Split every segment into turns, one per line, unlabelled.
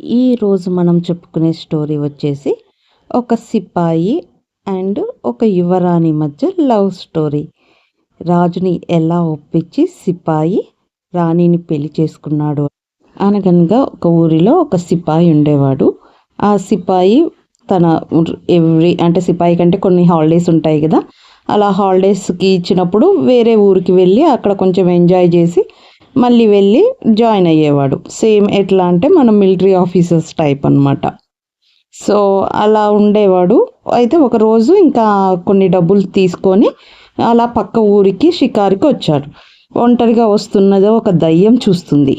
ఈరోజు మనం చెప్పుకునే స్టోరీ వచ్చేసి ఒక సిపాయి అండ్ ఒక యువరాణి మధ్య లవ్ స్టోరీ. రాజుని ఎలా ఒప్పించి సిపాయి రాణిని పెళ్లి చేసుకున్నాడు. అనగనగా ఒక ఊరిలో ఒక సిపాయి ఉండేవాడు. ఆ సిపాయి తన సిపాయి కంటే కొన్ని హాలిడేస్ ఉంటాయి కదా, అలా హాలిడేస్కి ఇచ్చినప్పుడు వేరే ఊరికి వెళ్ళి అక్కడ కొంచెం ఎంజాయ్ చేసి మళ్ళీ వెళ్ళి జాయిన్ అయ్యేవాడు. సేమ్ ఎట్లా అంటే మనం మిలిటరీ ఆఫీసర్స్ టైప్ అనమాట. సో అలా ఉండేవాడు. అయితే ఒకరోజు ఇంకా కొన్ని డబ్బులు తీసుకొని అలా పక్క ఊరికి షికారుకి వచ్చాడు. ఒంటరిగా వస్తున్నదో ఒక దయ్యం చూస్తుంది.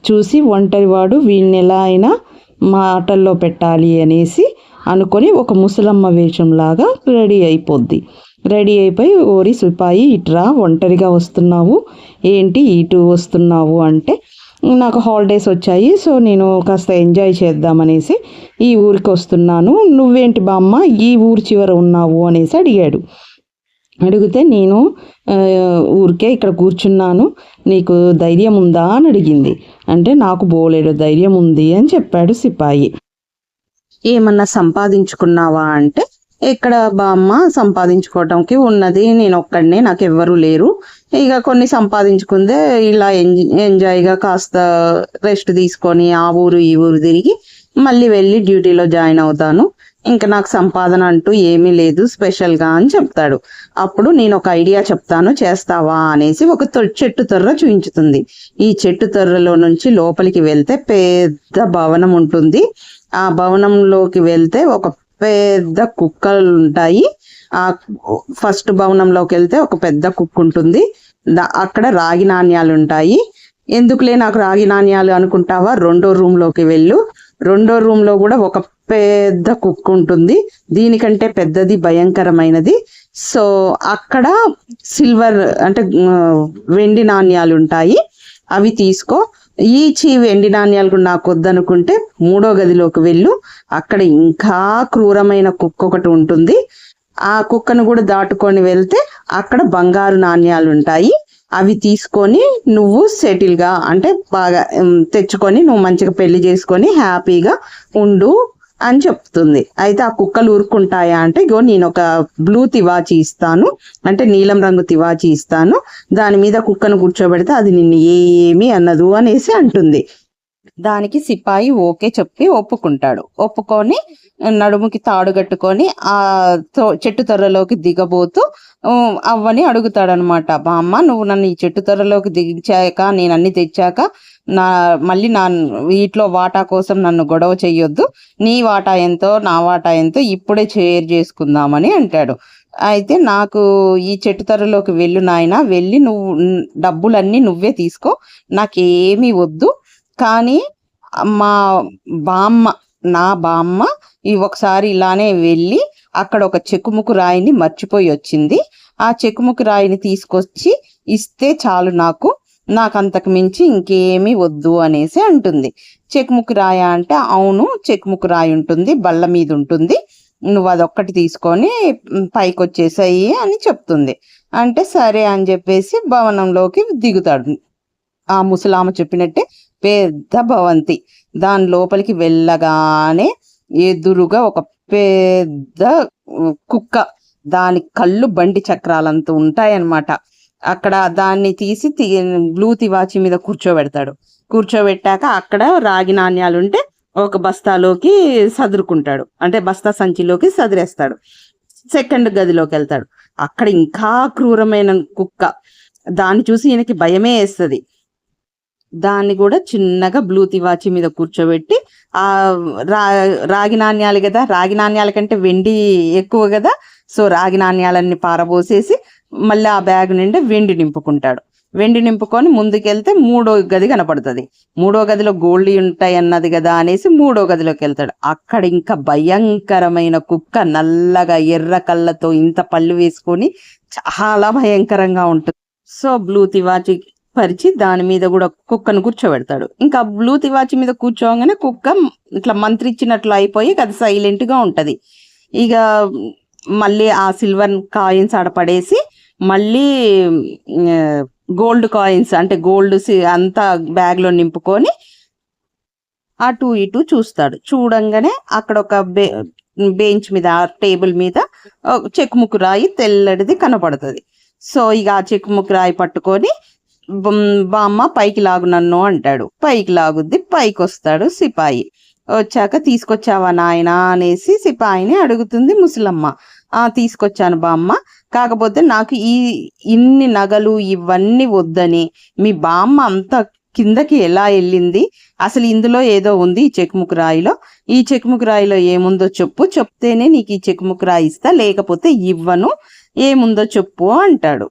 చూసి ఒంటరివాడు వీడిని ఎలా అయినా మాటల్లో పెట్టాలి అనేసి అనుకొని ఒక ముసలమ్మ వేషంలాగా రెడీ అయిపోయి ఓరి సిపాయి ఇట్రా, ఒంటరిగా వస్తున్నావు ఏంటి, ఇటు వస్తున్నావు అంటే, నాకు హాలిడేస్ వచ్చాయి సో నేను కాస్త ఎంజాయ్ చేద్దామనేసి ఈ ఊరికి వస్తున్నాను, నువ్వేంటి బామ్మ ఈ ఊరి చివర ఉన్నావు అనేసి అడిగాడు. అడిగితే నేను ఊరికే ఇక్కడ కూర్చున్నాను, నీకు ధైర్యం ఉందా అని అడిగింది. అంటే నాకు బోలేడు ధైర్యం ఉంది అని చెప్పాడు సిపాయి. ఏమన్నా సంపాదించుకున్నావా అంటే, ఇక్కడ బామ్మ సంపాదించుకోవటానికి ఉన్నది నేను ఒక్కడనే, నాకు ఎవ్వరూ లేరు, ఇక కొన్ని సంపాదించుకుందే ఇలా ఎంజాయ్గా కాస్త రెస్ట్ తీసుకొని ఆ ఊరు ఈ ఊరు తిరిగి మళ్ళీ వెళ్ళి డ్యూటీలో జాయిన్ అవుతాను, ఇంకా నాకు సంపాదన అంటూ ఏమీ లేదు స్పెషల్గా అని చెప్తాడు. అప్పుడు నేను ఒక ఐడియా చెప్తాను చేస్తావా అనేసి ఒక చెట్టు తొర్ర చూపించుతుంది. ఈ చెట్టు తొర్రలో నుంచి లోపలికి వెళ్తే పెద్ద భవనం ఉంటుంది. ఆ భవనంలోకి వెళ్తే ఒక పెద్ద కుక్కలు ఉంటాయి. ఆ ఫస్ట్ భవనంలోకి వెళ్తే ఒక పెద్ద కుక్క ఉంటుంది. అక్కడ రాగి నాణ్యాలు ఉంటాయి. ఎందుకులే నాకు రాగి నాణ్యాలు అనుకుంటావా, రెండో రూమ్లోకి వెళ్ళు, రెండో రూమ్లో కూడా ఒక పెద్ద కుక్క ఉంటుంది, దీనికంటే పెద్దది భయంకరమైనది. సో అక్కడ సిల్వర్ అంటే వెండి నాణ్యాలు ఉంటాయి, అవి తీసుకో. ఈ వెండి నాణ్యాలు కూడా నాకు వద్దనుకుంటే మూడో గదిలోకి వెళ్ళు, అక్కడ ఇంకా క్రూరమైన కుక్క ఒకటి ఉంటుంది, ఆ కుక్కను కూడా దాటుకొని వెళ్తే అక్కడ బంగారు నాణ్యాలు ఉంటాయి, అవి తీసుకొని నువ్వు సెటిల్గా అంటే బాగా తెచ్చుకొని నువ్వు మంచిగా పెళ్లి చేసుకొని హ్యాపీగా ఉండు అని చెప్తుంది. అయితే ఆ కుక్కలు ఊరుకుంటాయా అంటే, ఇగో నేను ఒక బ్లూ తివాచి ఇస్తాను, అంటే నీలం రంగు తివాచి ఇస్తాను, దాని మీద కుక్కను కూర్చోబెడితే అది నిన్ను ఏమీ అన్నదు అనేసి అంటుంది. దానికి సిపాయి ఓకే చెప్పి ఒప్పుకుంటాడు. ఒప్పుకొని నడుముకి తాడు కట్టుకొని ఆ చెట్టు తొర్రలోకి దిగబోతూ అవ్వని అడుగుతాడనమాట. బామ్మ నువ్వు నన్ను ఈ చెట్టు తొర్రలోకి దించాక నేను అన్ని తెచ్చాక మళ్ళీ వీటిలో వాటా కోసం నన్ను గొడవ చెయ్యొద్దు, నీ వాటా ఎంతో నా వాటా ఎంతో ఇప్పుడే షేర్ చేసుకుందామని అంటాడు. అయితే నాకు ఈ చెట్టు తొర్రలోకి వెళ్ళు నాయన, వెళ్ళి నువ్వు డబ్బులన్నీ నువ్వే తీసుకో, నాకేమీ వద్దు, కానీ నా బామ్మ ఒకసారి ఇలానే వెళ్ళి అక్కడ ఒక చెక్కుముక్కు రాయిని మర్చిపోయి వచ్చింది, ఆ చెక్కుముక్కు రాయిని తీసుకొచ్చి ఇస్తే చాలు, నాకు అంతకు మించి ఇంకేమీ వద్దు అనేసి అంటుంది. చెక్కుముక్కు రాయ అంటే, అవును చెక్కుముక్కు రాయి ఉంటుంది, బల్ల మీద ఉంటుంది, నువ్వు అదొక్కటి తీసుకొని పైకి వచ్చేసాయి అని చెప్తుంది. అంటే సరే అని చెప్పేసి భవనంలోకి దిగుతాడు. ఆ ముసలామ చెప్పినట్టే పెద్ద భవంతి, దాని లోపలికి వెళ్ళగానే ఎదురుగా ఒక పెద్ద కుక్క, దాని కళ్ళు బండి చక్రాలంతా ఉంటాయన్నమాట. అక్కడ దాన్ని తీసి బ్లూ తివాచి మీద కూర్చోబెట్టాక అక్కడ రాగి నాణ్యాలు ఉంటే ఒక బస్తాలోకి సదురుకుంటాడు, అంటే బస్తా సంచిలోకి సదిరేస్తాడు. సెకండ్ గదిలోకి వెళ్తాడు, అక్కడ ఇంకా క్రూరమైన కుక్క, దాన్ని చూసి ఈయనకి భయమే వేస్తుంది. దాన్ని కూడా చిన్నగా బ్లూ తివాచి మీద కూర్చోబెట్టి ఆ రాగి నాణ్యాలు కదా, రాగి నాణ్యాల కంటే వెండి ఎక్కువ కదా, సో రాగి నాణ్యాలన్నీ పారబోసేసి మళ్ళీ ఆ బ్యాగ్ నిండా వెండి నింపుకుంటాడు. వెండి నింపుకొని ముందుకెళ్తే మూడో గది కనపడుతుంది. మూడో గదిలో గోల్డ్ ఉంటాయి అన్నది కదా అనేసి మూడో గదిలోకి వెళ్తాడు. అక్కడ ఇంకా భయంకరమైన కుక్క, నల్లగా ఎర్ర కళ్ళతో ఇంత పళ్ళు వేసుకొని చాలా భయంకరంగా ఉంటుంది. సో బ్లూ తివాచి పరిచి దాని మీద కూడా కుక్కను కూర్చోబెడతాడు. ఇంకా బ్లూ తివాచి మీద కూర్చోగానే కుక్క ఇట్లా మంత్రిచ్చినట్లు అయిపోయి అది సైలెంట్గా ఉంటుంది. ఇక మళ్ళీ ఆ సిల్వర్ కాయిన్స్ ఆడపడేసి మళ్ళీ గోల్డ్ కాయిన్స్ అంటే గోల్డ్ అంతా బ్యాగ్లో నింపుకొని అటు ఇటు చూస్తాడు. చూడంగానే అక్కడ ఒక బెంచ్ మీద టేబుల్ మీద చెక్కుముక్కు రాయి తెల్లడిది కనపడుతుంది. సో ఇక ఆ చెక్కుముక్కు రాయి పట్టుకొని బామ్మ పైకి లాగు నన్ను అంటాడు. పైకి లాగుద్ది. పైకి వస్తాడు సిపాయి. వచ్చాక తీసుకొచ్చావా నాయనా అనేసి సిపాయిని అడుగుతుంది ముసలమ్మ. తీసుకొచ్చాను బామ్మ, కాకపోతే నాకు ఇన్ని నగలు ఇవన్నీ వద్దని, మీ బామ్మ అంత కిందకి ఎలా వెళ్ళింది, అసలు ఇందులో ఏదో ఉంది ఈ చెక్కుముక్కు రాయిలో, ఈ చెక్కుముక్కు రాయిలో ఏముందో చెప్పు, చెప్తేనే నీకు ఈ చెక్కుముక్కు రాయి ఇస్తా, లేకపోతే ఇవ్వను, ఏముందో చెప్పు అంటాడు.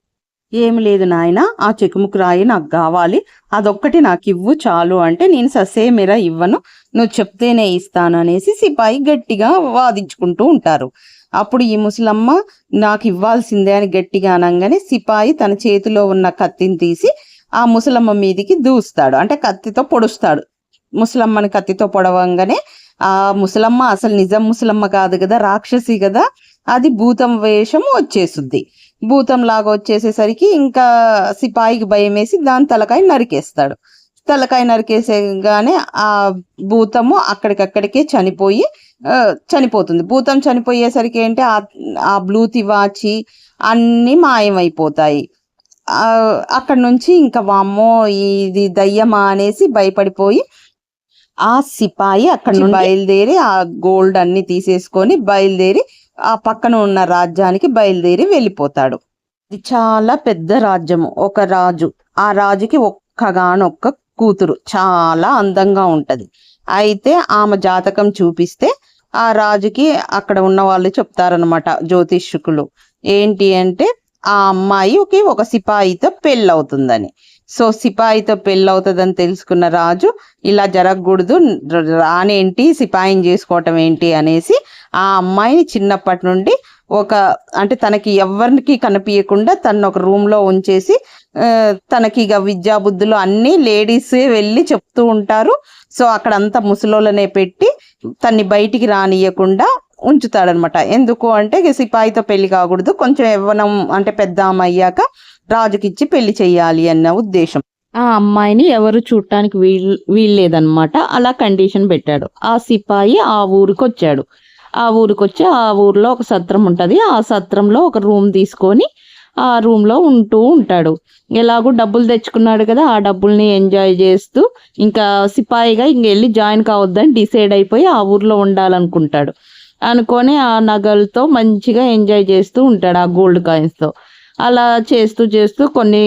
ఏమి లేదు నాయన, ఆ చెక్కుముక్కు రాయి నాకు కావాలి, అదొక్కటి నాకు ఇవ్వు చాలు అంటే, నేను ససేమిరా ఇవ్వను, నువ్వు చెప్తేనే ఇస్తాను అనేసి సిపాయి గట్టిగా వాదించుకుంటూ ఉంటారు. అప్పుడు ఈ ముసలమ్మ నాకు ఇవ్వాల్సిందే అని గట్టిగా అనగానే సిపాయి తన చేతిలో ఉన్న కత్తిని తీసి ఆ ముసలమ్మ మీదికి దూస్తాడు, అంటే కత్తితో పొడుస్తాడు. ముసలమ్మని కత్తితో పొడవంగానే ఆ ముసలమ్మ అసలు నిజం ముసలమ్మ కాదు కదా, రాక్షసి కదా, అది భూతం వేషం వచ్చేసుద్ది. భూతం లాగా వచ్చేసేసరికి ఇంకా సిపాయికి భయం వేసి దాని తలకాయ నరికేస్తాడు. తలకాయ నరికేసేగానే ఆ భూతము అక్కడికక్కడికే చనిపోతుంది. భూతం చనిపోయేసరికి ఏంటి, ఆ బ్లూతి వాచి అన్ని మాయమైపోతాయి. అక్కడ నుంచి ఇంకా వామ్మో ఇది దయ్యమా అనేసి భయపడిపోయి ఆ సిపాయి అక్కడ నుంచి బయలుదేరి ఆ గోల్డ్ అన్ని తీసేసుకొని బయలుదేరి ఆ పక్కన ఉన్న రాజ్యానికి బయలుదేరి వెళ్ళిపోతాడు. ఇది చాలా పెద్ద రాజ్యము. ఒక రాజు, ఆ రాజుకి ఒక్కగానొక్క కూతురు, చాలా అందంగా ఉంటది. అయితే ఆమె జాతకం చూపిస్తే ఆ రాజుకి అక్కడ ఉన్న వాళ్ళు చెప్తారనమాట జ్యోతిష్కులు, ఏంటి అంటే ఆ అమ్మాయికి ఒక సిపాయితో పెళ్ళవుతుందని. సో సిపాయితో పెళ్ళవుతుందని తెలుసుకున్న రాజు ఇలా జరగకూడదు, రానేంటి సిపాయిని చేసుకోవటం ఏంటి అనేసి ఆ అమ్మాయిని చిన్నప్పటి నుండి అంటే తనకి ఎవరికి కనిపించకుండా తను ఒక రూమ్లో ఉంచేసి తనకి ఇక విద్యా బుద్ధులు అన్నీ లేడీసే వెళ్ళి చెప్తూ ఉంటారు. సో అక్కడంతా ముసలోళ్ళనే పెట్టి తన్ని బయటికి రానియకుండా ఉంచుతాడనమాట. ఎందుకు అంటే సిపాయితో పెళ్లి కాకూడదు, కొంచెం యవ్వనం అంటే పెద్ద ఆమె అయ్యాక రాజుకిచ్చి పెళ్లి చెయ్యాలి అన్న ఉద్దేశం. ఆ అమ్మాయిని ఎవరు చూడటానికి వీల్లేదనమాట. అలా కండిషన్ పెట్టాడు. ఆ సిపాయి ఆ ఊరికి వచ్చాడు. ఆ ఊర్లో ఒక సత్రం ఉంటుంది. ఆ సత్రంలో ఒక రూమ్ తీసుకొని ఆ రూమ్లో ఉంటూ ఉంటాడు. ఎలాగో డబ్బులు తెచ్చుకున్నాడు కదా, ఆ డబ్బుల్ని ఎంజాయ్ చేస్తూ ఇంకా సిపాయిగా వెళ్ళి జాయిన్ కావద్దని డిసైడ్ అయిపోయి ఆ ఊర్లో ఉండాలనుకుంటాడు. అనుకొని ఆ నగలతో మంచిగా ఎంజాయ్ చేస్తూ ఉంటాడు, ఆ గోల్డ్ కాయిన్స్తో. అలా చేస్తూ కొన్ని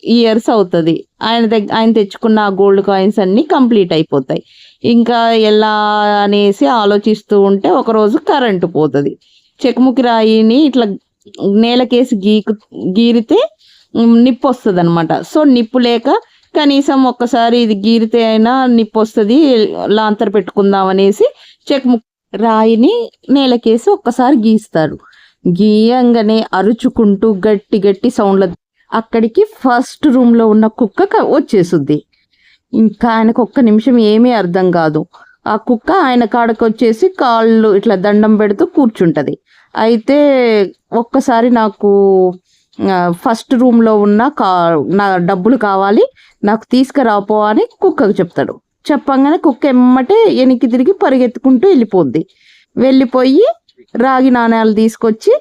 ఇయర్స్ అవుతుంది. ఆయన తెచ్చుకున్న ఆ గోల్డ్ కాయిన్స్ అన్నీ కంప్లీట్ అయిపోతాయి. ఇంకా ఎలా అనేసి ఆలోచిస్తూ ఉంటే ఒకరోజు కరెంటు పోతుంది. చెక్కుముక్కు రాయిని ఇట్లా నేలకేసి గీరితే నిప్పు వస్తుంది అనమాట. సో నిప్పు లేక కనీసం ఒక్కసారి ఇది గీరితే అయినా నిప్పు వస్తుంది, లాంతర్ పెట్టుకుందాం అనేసి చెక్కుముక్కు రాయిని నేలకేసి ఒక్కసారి గీస్తాడు. గీయంగానే అరుచుకుంటూ గట్టి సౌండ్ల అక్కడికి ఫస్ట్ రూమ్లో ఉన్న కుక్క వచ్చేసుద్ది. ఇంకా ఆయనకు ఒక్క నిమిషం ఏమీ అర్థం కాదు. ఆ కుక్క ఆయన కాడకు వచ్చేసి కాళ్ళు ఇట్లా దండం పెడుతూ కూర్చుంటుంది. అయితే ఒక్కసారి నాకు ఫస్ట్ రూమ్లో ఉన్న నా డబ్బులు కావాలి, నాకు తీసుకురాపో అని కుక్కకు చెప్తాడు. చెప్పంగానే కుక్క ఎమ్మటే వెనక్కి తిరిగి పరిగెత్తుకుంటూ వెళ్ళిపోయి రాగి నాణ్యాలు తీసుకొచ్చి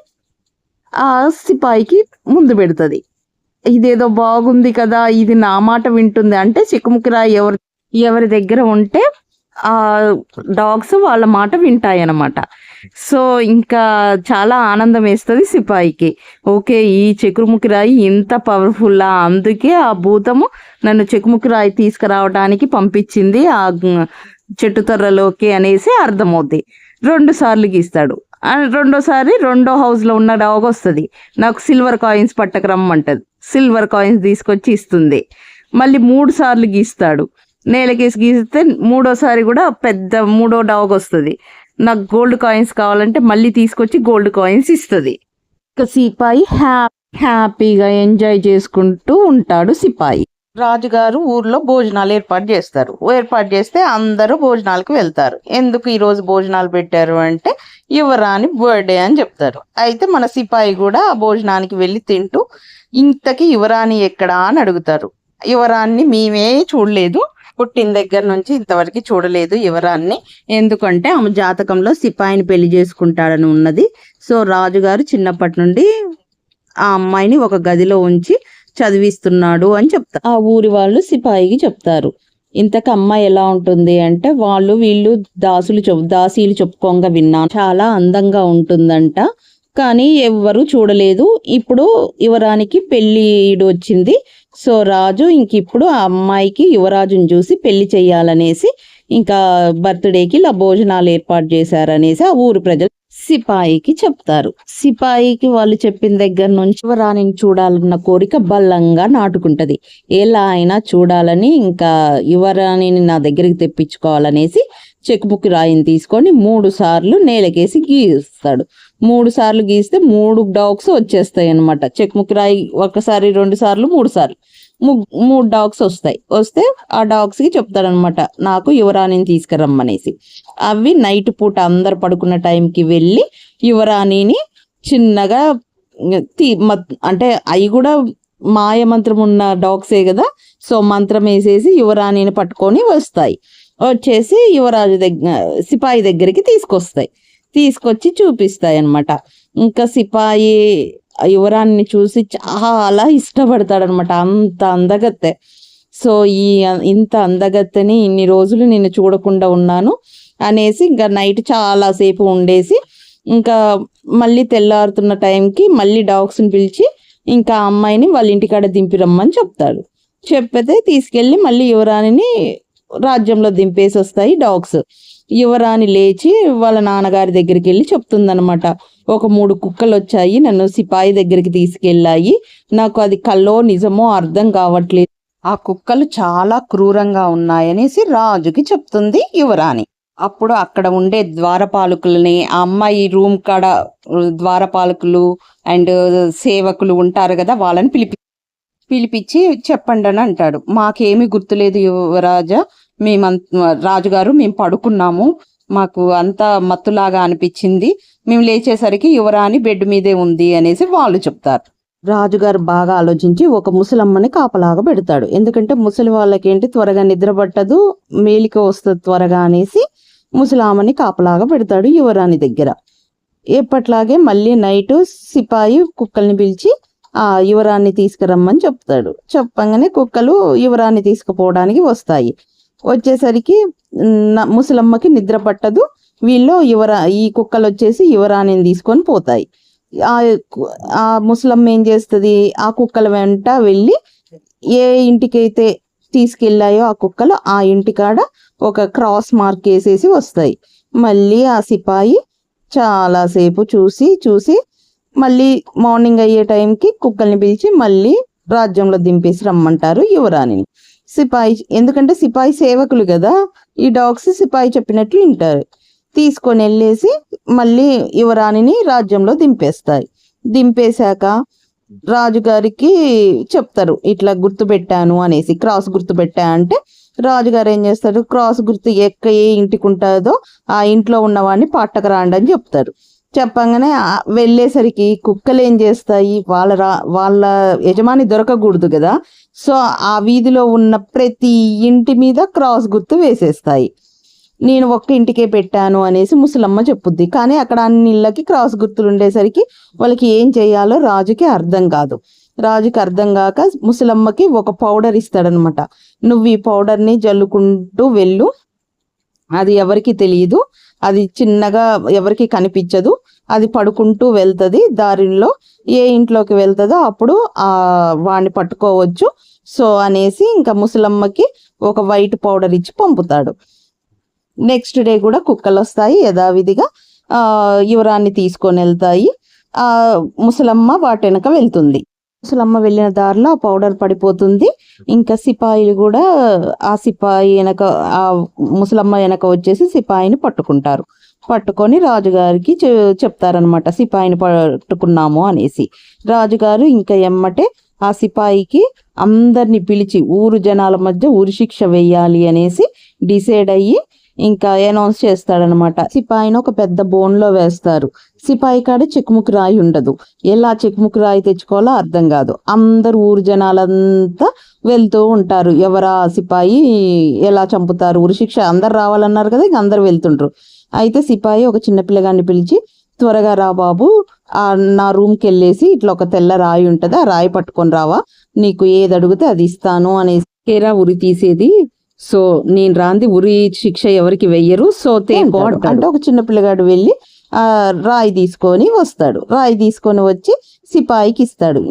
ఆ సిపాయికి ముందు పెడుతుంది. ఇదేదో బాగుంది కదా, ఇది నా మాట వింటుంది అంటే చెక్కుముక్కు రాయి ఎవరి దగ్గర ఉంటే ఆ డాగ్స్ వాళ్ళ మాట వింటాయన్నమాట. సో ఇంకా చాలా ఆనందం వేస్తుంది సిపాయికి. ఓకే, ఈ చెక్కుముక్కు రాయి ఇంత పవర్ఫుల్లా, అందుకే ఆ భూతము నన్ను చెక్కుముక్కు రాయి తీసుకురావడానికి పంపించింది ఆ చెట్టు తొర్రలోకి అనేసి అర్థమవుద్ది. 2 సార్లు గీస్తాడు. రెండోసారి రెండో హౌస్లో ఉన్న డాగ్ వస్తుంది. నాకు సిల్వర్ కాయిన్స్ పట్టకరమ్మంటది. సిల్వర్ కాయిన్స్ తీసుకొచ్చి ఇస్తుంది. మళ్ళీ 3 సార్లు గీస్తాడు. నేలకేసి గీస్తే మూడోసారి కూడా మూడో డాగ్ వస్తుంది. నాకు గోల్డ్ కాయిన్స్ కావాలంటే మళ్ళీ తీసుకొచ్చి గోల్డ్ కాయిన్స్ ఇస్తుంది. ఇక సిపాయి హ్యాపీగా ఎంజాయ్ చేసుకుంటూ ఉంటాడు సిపాయి. రాజుగారు ఊర్లో భోజనాలు ఏర్పాటు చేస్తే అందరూ భోజనాలకు వెళ్తారు. ఎందుకు ఈరోజు భోజనాలు పెట్టారు అంటే యువరాణి బర్త్డే అని చెప్తారు. అయితే మన సిపాయి కూడా ఆ భోజనానికి వెళ్ళి తింటూ ఇంతకీ యువరాణి ఎక్కడా అని అడుగుతారు. యువరాణి మేమే చూడలేదు, పుట్టిన దగ్గర నుంచి ఇంతవరకు చూడలేదు యువరాన్ని. ఎందుకంటే ఆమె జాతకంలో సిపాయిని పెళ్లి చేసుకుంటాడని ఉన్నది. సో రాజుగారు చిన్నప్పటి నుండి ఆ అమ్మాయిని ఒక గదిలో ఉంచి చదివిస్తున్నాడు అని చెప్తారు. ఆ ఊరి వాళ్ళు సిపాయికి చెప్తారు. ఇంతకు అమ్మాయి ఎలా ఉంటుంది అంటే, వీళ్ళు దాసీలు చెప్పుకోగా విన్నాను, చాలా అందంగా ఉంటుందంట, కానీ ఎవ్వరూ చూడలేదు. ఇప్పుడు యువరానికి పెళ్ళిడు వచ్చింది. సో రాజు ఇప్పుడు ఆ అమ్మాయికి యువరాజుని చూసి పెళ్లి చెయ్యాలనేసి ఇంకా బర్త్డేకి ఇలా భోజనాలు ఏర్పాటు చేశారనేసి ఆ ఊరు ప్రజలు సిపాయికి చెప్తారు. సిపాయికి వాళ్ళు చెప్పిన దగ్గర నుంచి యువరాణిని చూడాలన్న కోరిక బలంగా నాటుకుంటది. ఎలా అయినా చూడాలని, ఇంకా యువరాణిని నా దగ్గరికి తెప్పించుకోవాలనేసి చెక్కుబుక్కి రాయిని తీసుకొని 3 సార్లు నేలకేసి గీస్తాడు. 3 సార్లు గీస్తే 3 డాగ్స్ వచ్చేస్తాయి అనమాట. చెక్కుబుక్కి రాయి ఒకసారి 2 సార్లు 3 సార్లు 3 డాగ్స్ వస్తే ఆ డాగ్స్ కి చెప్తాడనమాట, నాకు యువరాణిని తీసుకురమ్మనేసి. అవి నైట్ పూట అందరు పడుకున్న టైంకి వెళ్ళి యువరాణిని చిన్నగా అంటే అవి కూడా మాయ మంత్రం ఉన్న డాగ్సే కదా. సో మంత్రం వేసేసి యువరాణిని పట్టుకొని వచ్చేసి యువరాజు సిపాయి దగ్గరికి తీసుకొచ్చి చూపిస్తాయి అన్నమాట. ఇంకా సిపాయి యువరాణిని చూసి చాలా ఇష్టపడతాడనమాట. అంత అందగత్తె. సో ఇంత అందగత్తెని ఇన్ని రోజులు నేను చూడకుండా ఉన్నాను అనేసి ఇంకా నైట్ చాలాసేపు ఉండేసి ఇంకా మళ్ళీ తెల్లారుతున్న టైంకి మళ్ళీ డాగ్స్ని పిలిచి ఇంకా అమ్మాయిని వాళ్ళ ఇంటికాడ దింపిరమ్మని చెప్తాడు. చెప్పితే తీసుకెళ్ళి మళ్ళీ యువరాణిని రాజ్యంలో దింపేసి వస్తాయి డాగ్స్. యువరాణి లేచి వాళ్ళ నాన్నగారి దగ్గరికి వెళ్ళి చెప్తుందనమాట, ఒక 3 కుక్కలు వచ్చాయి, నన్ను సిపాయి దగ్గరికి తీసుకెళ్ళాయి, నాకు అది కల్లో నిజమో అర్థం కావట్లేదు, ఆ కుక్కలు చాలా క్రూరంగా ఉన్నాయనేసి రాజుకి చెప్తుంది యువరాణి. అప్పుడు అక్కడ ఉండే ద్వారపాలకులని, ఆ అమ్మాయి రూమ్ కాడ ద్వారపాలకులు అండ్ సేవకులు ఉంటారు కదా, వాళ్ళని పిలిపించి చెప్పండి అని అంటాడు. మాకేమీ గుర్తులేదు యువరాజా, రాజుగారు మేము పడుకున్నాము, మాకు అంతా మత్తులాగా అనిపించింది, మేము లేచేసరికి యువరాణి బెడ్ మీదే ఉంది అనేసి వాళ్ళు చెప్తారు. రాజుగారు బాగా ఆలోచించి ఒక ముసలమ్మని కాపలాగా పెడతాడు. ఎందుకంటే ముసలి వాళ్ళకేంటి త్వరగా నిద్ర పట్టదు, మేలిక వస్తుంది త్వరగా అనేసి ముసలామని కాపలాగా పెడతాడు యువరాణి దగ్గర. ఎప్పట్లాగే మళ్ళీ నైట్ సిపాయి కుక్కల్ని పిలిచి ఆ యువరాన్ని తీసుకురమ్మని చెప్తాడు. చెప్పగానే కుక్కలు యువరాన్ని తీసుకుపోవడానికి వస్తాయి. వచ్చేసరికి ముసలమ్మకి నిద్ర పట్టదు. ఈ కుక్కలు వచ్చేసి యువరాణిని తీసుకొని పోతాయి. ఆ ముసలమ్మ ఏం చేస్తుంది, ఆ కుక్కల వెంట వెళ్ళి ఏ ఇంటికైతే తీసుకెళ్ళాయో ఆ కుక్కలు ఆ ఇంటికాడ ఒక క్రాస్ మార్క్ వేసేసి వస్తాయి. మళ్ళీ ఆ సిపాయి చాలాసేపు చూసి మళ్ళీ మార్నింగ్ అయ్యే టైంకి కుక్కల్ని పిలిచి మళ్ళీ రాజ్యంలో దింపేసి రమ్మంటారు యువరాణిని. ఎందుకంటే సిపాయి సేవకులు కదా, ఈ డాగ్స్ సిపాయి చెప్పినట్లు వింటారు. తీసుకొని వెళ్ళేసి మళ్ళీ యువరాణిని రాజ్యంలో దింపేశాక రాజుగారికి చెప్తారు, ఇట్లా గుర్తు పెట్టాను అనేసి, క్రాస్ గుర్తు పెట్టా అంటే రాజుగారు ఏం చేస్తారు, క్రాస్ గుర్తు ఏ ఇంటికి ఉంటుందో ఆ ఇంట్లో ఉన్నవాడిని పట్టకరాండి అని చెప్తారు. చెప్పంగానే వెళ్ళేసరికి కుక్కలు ఏం చేస్తాయి, వాళ్ళ యజమాని దొరకకూడదు కదా, సో ఆ వీధిలో ఉన్న ప్రతి ఇంటి మీద క్రాస్ గుర్తు వేసేస్తాయి. నేను ఒక్క ఇంటికే పెట్టాను అనేసి ముసలమ్మ చెప్పుద్ది. కానీ అక్కడ అన్ని ఇళ్ళకి క్రాస్ గుర్తులు ఉండేసరికి వాళ్ళకి ఏం చేయాలో రాజుకి అర్థం కాదు. రాజుకి అర్థం కాక ముసలమ్మకి ఒక పౌడర్ ఇస్తాడనమాట. నువ్వు ఈ పౌడర్ని జల్లుకుంటూ వెళ్ళు, అది ఎవరికి తెలియదు, అది చిన్నగా ఎవరికి కనిపించదు, అది పడుకుంటూ వెళ్తుంది, దారిలో ఏ ఇంట్లోకి వెళ్తుందో అప్పుడు వాడిని పట్టుకోవచ్చు. సో అనేసి ఇంకా ముసలమ్మకి ఒక వైట్ పౌడర్ ఇచ్చి పంపుతాడు. నెక్స్ట్ డే కూడా కుక్కలు వస్తాయి, యథావిధిగా యువరాన్ని తీసుకొని వెళ్తాయి. ఆ ముసలమ్మ వాటి వెనక వెళ్తుంది. ముసలమ్మ వెళ్ళిన దారిలో ఆ పౌడర్ పడిపోతుంది. ఇంకా సిపాయిలు కూడా ఆ ముసలమ్మ వెనక వచ్చేసి సిపాయిని పట్టుకొని రాజుగారికి చెప్తారనమాట, సిపాయిని పట్టుకున్నాము అనేసి. రాజుగారు ఇంకా ఎమ్మటే ఆ సిపాయికి అందరిని పిలిచి ఊరు జనాల మధ్య ఉరి శిక్ష వేయాలి అనేసి డిసైడ్ అయ్యి ఇంకా అనౌన్స్ చేస్తాడనమాట. సిపాయిని ఒక పెద్ద బోన్లో వేస్తారు. సిపాయి కాడ చెక్కుముక్కు రాయి ఉండదు. ఎలా చెక్కుముక్కు రాయి తెచ్చుకోవాలో అర్థం కాదు. అందరు ఊరు జనాలంతా వెళ్తూ ఉంటారు. ఎవరా సిపాయి ఎలా చంపుతారు, ఉరిశిక్ష అందరు రావాలన్నారు కదా, ఇక అందరు వెళ్తుంటారు. అయితే సిపాయి ఒక చిన్న పిల్లగాన్ని పిలిచి, త్వరగా రా బాబు, నా రూమ్కి వెళ్ళేసి ఇట్లా ఒక తెల్ల రాయి ఉంటుంది, ఆ రాయి పట్టుకొని రావా, నీకు ఏది అడిగితే అది ఇస్తాను అనేసి. ఏరా ఉరి తీసేది, సో నేను రాంది ఉరి శిక్ష ఎవరికి వెయ్యరు, సో తేపో అంటే ఒక చిన్న పిల్లగాడు వెళ్ళి రాయి తీసుకొని వస్తాడు. రాయి తీసుకొని వచ్చి సిపాయికి ఇస్తాడు.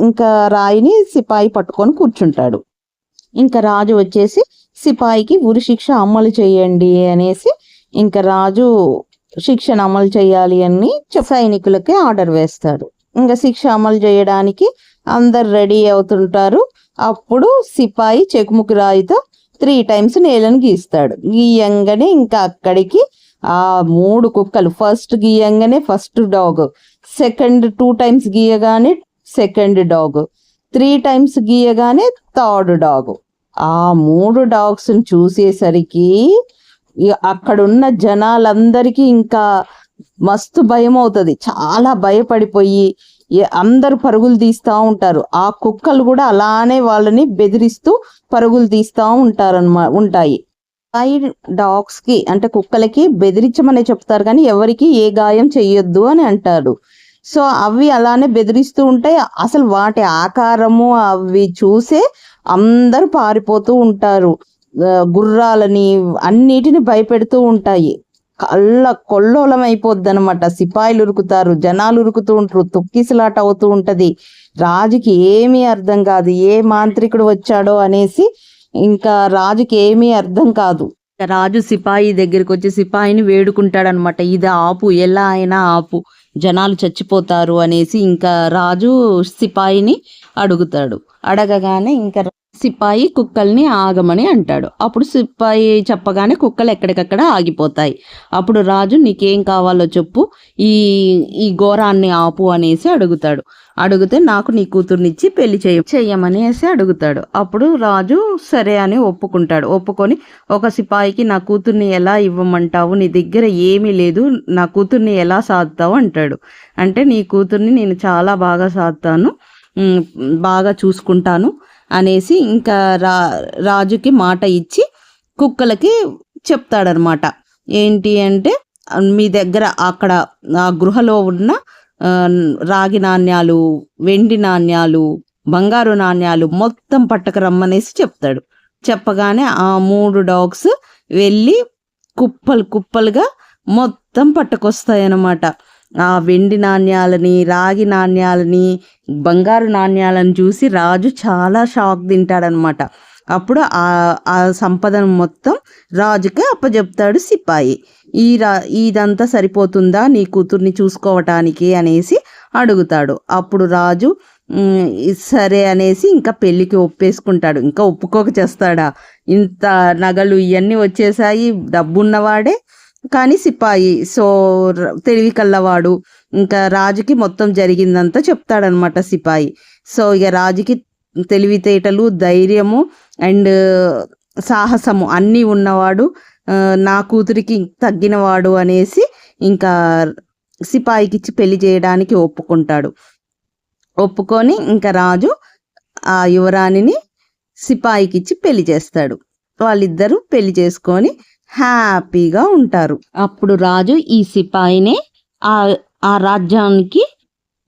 ఇంకా రాయిని సిపాయి పట్టుకొని కూర్చుంటాడు. ఇంకా రాజు వచ్చేసి సిపాయికి ఉరి శిక్ష అమలు చేయండి అనేసి, ఇంకా రాజు శిక్షను అమలు చేయాలి అని సైనికులకి ఆర్డర్ వేస్తాడు. ఇంకా శిక్ష అమలు చేయడానికి అందరు రెడీ అవుతుంటారు. అప్పుడు సిపాయి చెక్కుముక్కు రాయితో 3 times నేలను గీస్తాడు. గీయంగానే ఇంకా అక్కడికి ఆ 3 కుక్కలు, ఫస్ట్ గీయంగానే ఫస్ట్ డాగ్, సెకండ్ 2 times గీయగానే సెకండ్ డాగ్, 3 times గీయగానే థర్డ్ డాగ్. ఆ 3 డాగ్స్ని చూసేసరికి అక్కడున్న జనాలందరికీ ఇంకా మస్తు భయం అవుతుంది. చాలా భయపడిపోయి అందరు పరుగులు తీస్తూ ఉంటారు. ఆ కుక్కలు కూడా అలానే వాళ్ళని బెదిరిస్తూ పరుగులు తీస్తూ ఉంటాయి. డాగ్స్కి అంటే కుక్కలకి బెదిరించమనే చెప్తారు, కానీ ఎవరికి ఏ గాయం చెయ్యొద్దు అని అంటారు. సో అవి అలానే బెదిరిస్తూ ఉంటాయి. అసలు వాటి ఆకారము అవి చూసే అందరూ పారిపోతూ ఉంటారు. గుర్రాలని అన్నిటిని భయపెడుతూ ఉంటాయి. కొల్లోలం అయిపోద్ది అనమాట. సిపాయిలు ఉరుకుతారు, జనాలు ఉరుకుతూ ఉంటారు, తొక్కిసలాట అవుతూ ఉంటది. రాజుకి ఏమీ అర్థం కాదు, ఏ మాంత్రికుడు వచ్చాడో అనేసి ఇంకా రాజుకి ఏమీ అర్థం కాదు. రాజు సిపాయి దగ్గరికి వచ్చి సిపాయిని వేడుకుంటాడనమాట, ఇది ఆపు, ఎలా అయినా ఆపు, జనాలు చచ్చిపోతారు అనేసి. ఇంకా రాజు సిపాయిని అడుగుతాడు. అడగగానే ఇంకా సిపాయి కుక్కల్ని ఆగమని అంటాడు. అప్పుడు సిపాయి చెప్పగానే కుక్కలు ఎక్కడికక్కడ ఆగిపోతాయి. అప్పుడు రాజు నీకేం కావాలో చెప్పు, ఈ ఘోరాన్ని ఆపు అనేసి అడుగుతాడు. అడిగితే నాకు నీ కూతుర్నిచ్చి పెళ్లి చెయ్యమనేసి అడుగుతాడు. అప్పుడు రాజు సరే అని ఒప్పుకుంటాడు. ఒప్పుకొని ఒక సిపాయికి నా కూతుర్ని ఎలా ఇవ్వమంటావు, నీ దగ్గర ఏమీ లేదు, నా కూతుర్ని ఎలా సాదుతావు అంటాడు. అంటే నీ కూతుర్ని నేను చాలా బాగా సాదుతాను, బాగా చూసుకుంటాను అనేసి ఇంకా రాజుకి మాట ఇచ్చి కుక్కలకి చెప్తాడనమాట. ఏంటి అంటే, మీ దగ్గర అక్కడ ఆ గృహలో ఉన్న రాగి నాణ్యాలు, వెండి నాణ్యాలు, బంగారు నాణ్యాలు మొత్తం పట్టకరమ్మనేసి చెప్తాడు. చెప్పగానే ఆ 3 డాగ్స్ వెళ్ళి కుప్పలుగా మొత్తం పట్టుకొస్తాయన్నమాట. ఆ వెండి నాణ్యాలని, రాగి నాణ్యాలని, బంగారు నాణ్యాలను చూసి రాజు చాలా షాక్ తింటాడనమాట. అప్పుడు ఆ సంపదను మొత్తం రాజుకి అప్పచెప్తాడు సిపాయి. ఇదంతా సరిపోతుందా నీ కూతుర్ని చూసుకోవటానికి అనేసి అడుగుతాడు. అప్పుడు రాజు సరే అనేసి ఇంకా పెళ్ళికి ఒప్పేసుకుంటాడు. ఇంకా ఒప్పుకోక చేస్తాడా, ఇంత నగలు ఇవన్నీ వచ్చేసాయి, డబ్బున్నవాడే కానీ సిపాయి, సో తెలివి కల్లవాడు. ఇంకా రాజుకి మొత్తం జరిగిందంతా చెప్తాడనమాట సిపాయి. సో ఇక రాజుకి తెలివితేటలు, ధైర్యము అండ్ సాహసము అన్నీ ఉన్నవాడు, నా కూతురికి తగ్గినవాడు అనేసి ఇంకా సిపాయికి ఇచ్చి పెళ్లి చేయడానికి ఒప్పుకుంటాడు. ఒప్పుకొని ఇంకా రాజు ఆ యువరాణిని సిపాయికి ఇచ్చి పెళ్లి చేస్తాడు. వాళ్ళిద్దరూ పెళ్లి చేసుకొని హ్యాపీగా ఉంటారు. అప్పుడు రాజు ఈ సిపాయినే ఆ రాజ్యానికి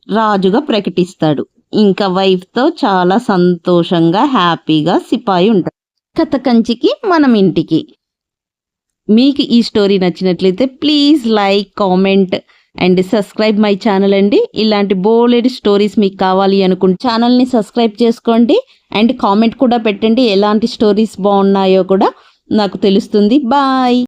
రాజుగా ప్రకటిస్తాడు. ఇంకా వైఫ్తో చాలా సంతోషంగా హ్యాపీగా సిపాయి ఉంటాడు. కథ కంచికి మనం ఇంటికి. మీకు ఈ స్టోరీ నచ్చినట్లయితే please like, comment and subscribe my channel అండి. ఇలాంటి బోలెడ్ స్టోరీస్ మీకు కావాలి అనుకుంటే ఛానల్ని సబ్స్క్రైబ్ చేసుకోండి అండ్ కామెంట్ కూడా పెట్టండి. ఎలాంటి స్టోరీస్ బాగున్నాయో కూడా నాకు తెలుస్తుంది. బాయ్.